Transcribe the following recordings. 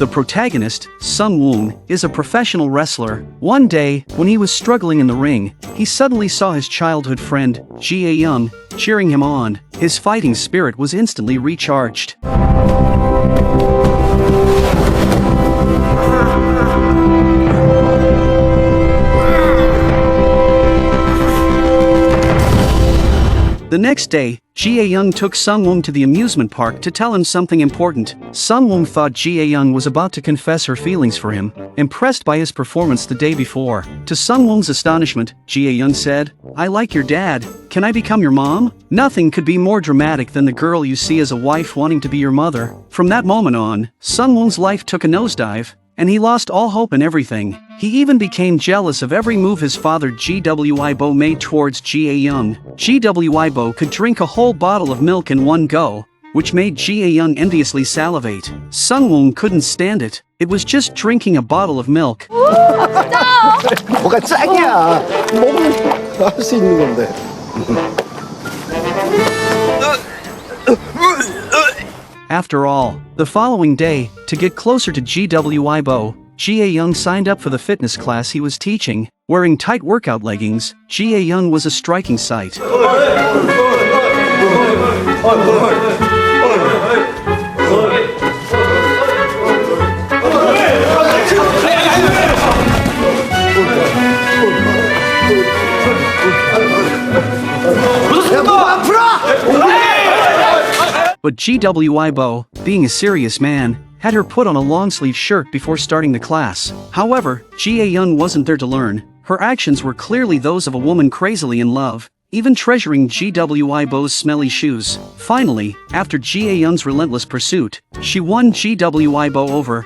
The protagonist, Sung Woong, is a professional wrestler. One day, when he was struggling in the ring, he suddenly saw his childhood friend, Ji Ae-young, cheering him on. His fighting spirit was instantly recharged. The next day, Ji Ae-young took Sung Woong to the amusement park to tell him something important. Sung Woong thought Ji Ae-young was about to confess her feelings for him, impressed by his performance the day before. To Sung Woong's astonishment, Ji Ae-young said, "I like your dad. Can I become your mom?" Nothing could be more dramatic than the girl you see as a wife wanting to be your mother. From that moment on, Sung Woong's life took a nosedive, and he lost all hope in everything. He even became jealous of every move his father Gwi-bo made towards Ji Ae-young. Gwi-bo could drink a whole bottle of milk in one go, which made Ji Ae-young enviously salivate. Sung Woong couldn't stand it. It was just drinking a bottle of milk. 뭐가 짱이야. 먹으면 할 수 있는 건데. After all, the following day, to get closer to Gwi-bo, Ji Ae-young signed up for the fitness class he was teaching. Wearing tight workout leggings, Ji Ae-young was a striking sight. But Gwi-bo, being a serious man, had her put on a long-sleeve shirt before starting the class. However, Ji Ae-young wasn't there to learn. Her actions were clearly those of a woman crazily in love, even treasuring Gwi-bo's smelly shoes. Finally, after Ji Ae-young's relentless pursuit, she won Gwi-bo over.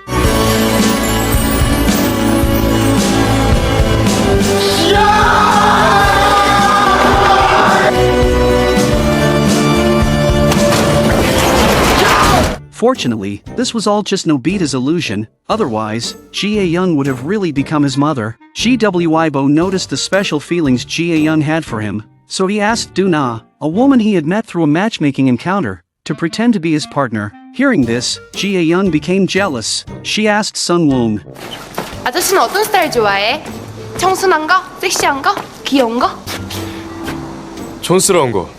Fortunately, this was all just Nobita's illusion, otherwise, Ji Ae-young would have really become his mother. Gwi-bo noticed the special feelings Ji Ae-young had for him, so he asked Do-na, a woman he had met through a matchmaking encounter, to pretend to be his partner. Hearing this, Ji Ae-young became jealous. She asked Sung Woong, 아저씨는 어떤 스타일 좋아해? 청순한 거? 섹시한 거? 귀여운 거? 촌스러운 거.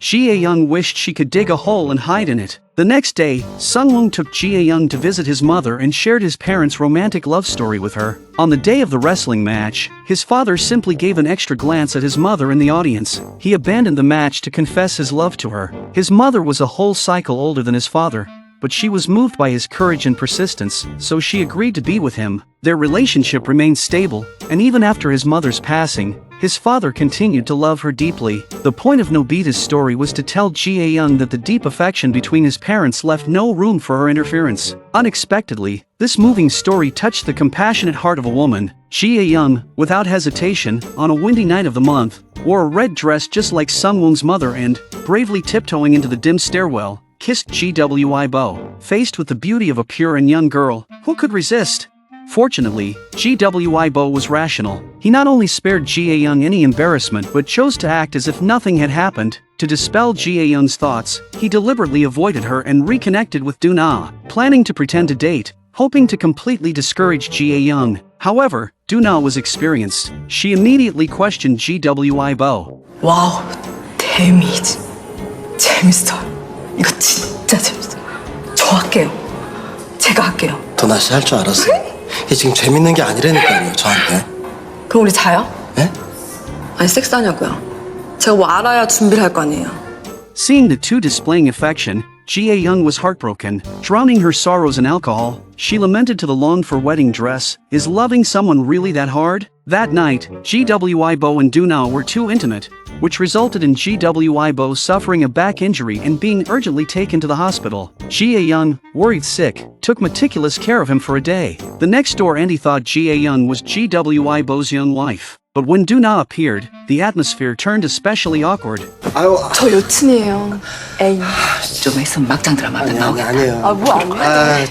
Ji Ae-young wished she could dig a hole and hide in it. The next day, Sung Woong took Ji Ae-young to visit his mother and shared his parents' romantic love story with her. On the day of the wrestling match, his father simply gave an extra glance at his mother in the audience. He abandoned the match to confess his love to her. His mother was a whole cycle older than his father, but she was moved by his courage and persistence, so she agreed to be with him. Their relationship remained stable, and even after his mother's passing, his father continued to love her deeply. The point of Nobita's story was to tell Ji Ae-young that the deep affection between his parents left no room for her interference. Unexpectedly, this moving story touched the compassionate heart of a woman. Ji Ae-young, without hesitation, on a windy night of the month, wore a red dress just like Sung Woong's mother and, bravely tiptoeing into the dim stairwell, kissed Gwi-bo. Faced with the beauty of a pure and young girl, who could resist? Fortunately, Gwi-bo was rational. He not only spared Ji Ae-young any embarrassment but chose to act as if nothing had happened. To dispel Ji Ae-young's thoughts, he deliberately avoided her and reconnected with Do-na, planning to pretend to date, hoping to completely discourage Ji Ae-young. However, Do-na was experienced. She immediately questioned Gwi-bo. 와우, 데미지. 재밌어요. 이거 진짜 재밌어요. 저 할게요. 제가 할게요. 도나 씨 할 줄 알았어요. 이게 지금 재밌는 게 아니라니까요, 저한테. 그럼 우리 자요? 예? 아니 섹스하냐고요. 제가 뭐 알아야 준비를 할 거 아니에요. Seeing the two displaying affection, Ji Ae-young was heartbroken. Drowning her sorrows in alcohol, she lamented to the longed-for wedding dress. Is loving someone really that hard? That night, Gwi-bo and Do-na were too intimate, which resulted in Gwi-bo suffering a back injury and being urgently taken to the hospital. Ji Ae-young, worried sick, took meticulous care of him for a day. The next-door auntie thought Ji Ae-young was Gwi-bo's young wife. But when Do-na appeared, the atmosphere turned especially awkward. 아유, 저 여친이에요. 에이, 좀 있으면 막장 드라마 나오겠다. 아니에요. 뭐 안 돼?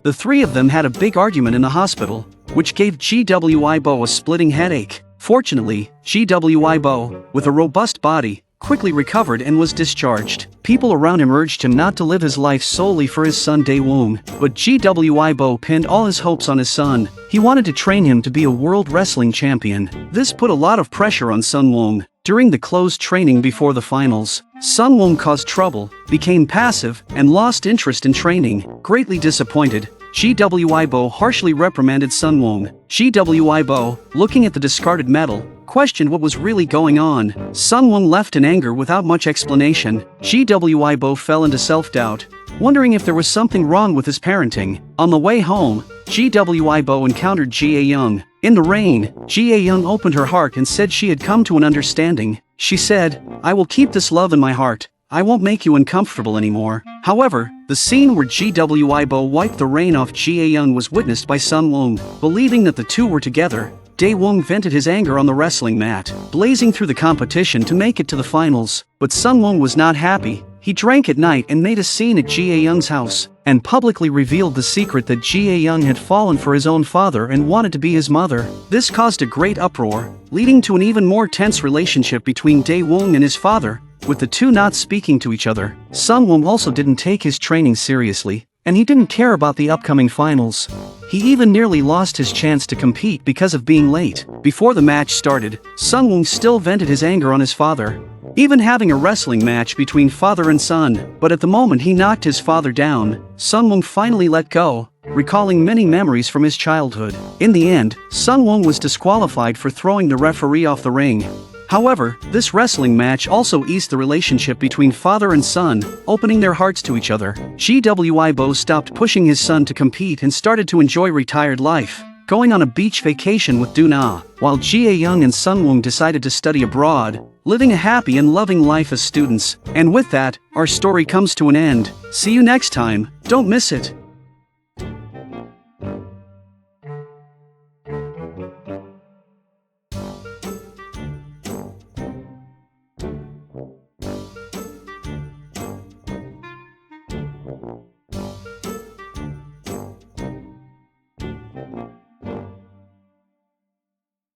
The three of them had a big argument in the hospital, which gave Gwi-bo a splitting headache. Fortunately, Gwi-bo, with a robust body, quickly recovered and was discharged. People around him urged him not to live his life solely for his son Dae-woong, but Gwibo pinned all his hopes on his son. He wanted to train him to be a world wrestling champion. This put a lot of pressure on Sunwoong. During the closed training before the finals, Sunwoong caused trouble, became passive, and lost interest in training. Greatly disappointed, Gwibo harshly reprimanded Sunwoong. Gwibo, looking at the discarded medal, questioned what was really going on. Sunwoong left in anger without much explanation. Gwibo fell into self-doubt, wondering if there was something wrong with his parenting. On the way home, Gwibo encountered Jae-young. In the rain, Jae-young opened her heart and said she had come to an understanding. She said, "I will keep this love in my heart. I won't make you uncomfortable anymore." However, the scene where Gwibo wiped the rain off Jae-young was witnessed by Sunwoong. Believing that the two were together, Dae-woong vented his anger on the wrestling mat, blazing through the competition to make it to the finals. But Sunwoong was not happy. He drank at night and made a scene at Jae-young's house, and publicly revealed the secret that Jae-young had fallen for his own father and wanted to be his mother. This caused a great uproar, leading to an even more tense relationship between Dae-woong and his father, with the two not speaking to each other. Sunwoong also didn't take his training seriously, and he didn't care about the upcoming finals. He even nearly lost his chance to compete because of being late. Before the match started, Sunwoong still vented his anger on his father, even having a wrestling match between father and son. But at the moment he knocked his father down, Sunwoong finally let go, recalling many memories from his childhood. In the end, Sunwoong was disqualified for throwing the referee off the ring. However, this wrestling match also eased the relationship between father and son, opening their hearts to each other. Gwibo stopped pushing his son to compete and started to enjoy retired life, going on a beach vacation with Duna, while Jae-young and Sunwoong decided to study abroad, living a happy and loving life as students. And with that, our story comes to an end. See you next time, don't miss it.